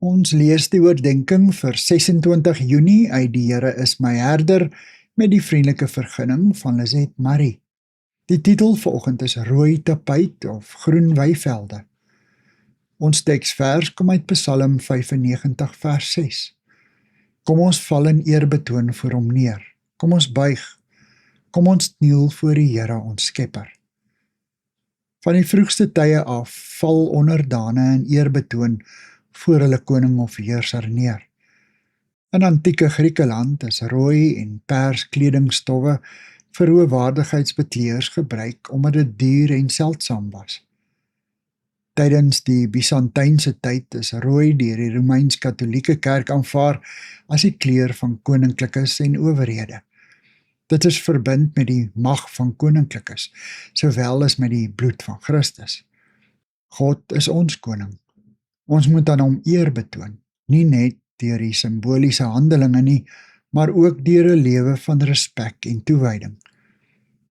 Ons lees die oordenking vir 26 Junie uit Die Here is my herder met die vriendelike vergunning van Lizet Marie. Die titel vanoggend is Rooi tapuit of Groen weivelde. Ons teksvers kom uit Psalm 95 vers 6. Kom ons val in eerbetoon voor hom neer. Kom ons buig. Kom ons kniel voor die Here ons Skepper. Van die vroegste tye af val onderdane in eerbetoon voor hulle koning of heerser neer. In antieke Griekeland is rooi en pers kledingstowwe vir hoëwaardigheidsbekleers gebruik omdat dit duur en seldsaam was. Tydens die Byzantynse tyd is rooi deur die Romeins-Katolieke Kerk aanvaar as die kleur van koninklikes en owerhede. Dit is verbind met die mag van koninklikes, sowel as met die bloed van Christus. God is ons koning. Ons moet aan hom eer betoon, nie net deur die simboliese handelinge nie, maar ook deur 'n lewe van respek en toewyding.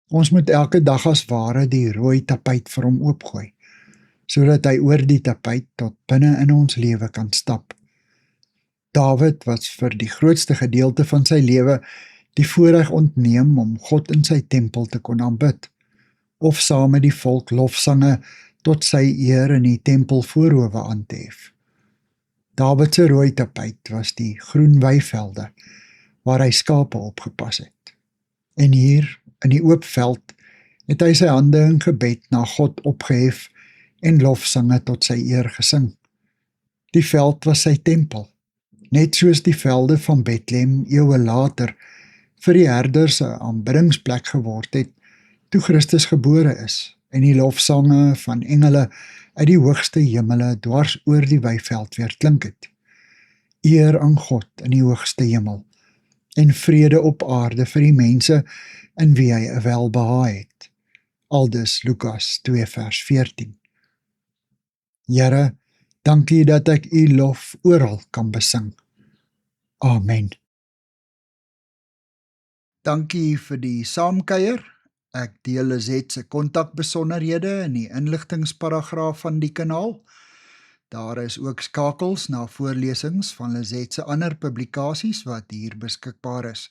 Ons moet elke dag as ware die rooi tapuit vir hom oopgooi, sodat hy oor die tapuit tot binne in ons lewe kan stap. Dawid was vir die grootste gedeelte van sy lewe die voorreg ontneem om God in sy tempel te kon aanbid, of saam met die volk lofsange tot sy eer in die tempelvoorhowe aan te hef. Dawid se rooi tapuit was die groen weivelde, waar hy skape opgepas het. En hier, in die oop veld, het hy sy hande in gebed na God opgehef en lofsange tot sy eer gesing. Die veld was sy tempel, net soos die velde van Bethlehem eeue later vir die herders 'n aanbiddingsplek geword het, toe Christus gebore is, en die lofsange van engele uit die hoogste hemele dwars oor die weiveld weer klink het. Eer aan God in die hoogste hemel, en vrede op aarde vir die mense in wie hy 'n welbehae het. Aldus Lukas 2 vers 14. Here, dankie dat ek u lof oral kan besing. Amen. Dankie vir die saamkuier. Ek deel Lizet se kontakbesonderhede in die inligtingsparagraaf van die kanaal. Daar is ook skakels na voorlesings van Lizet se ander publikasies wat hier beskikbaar is.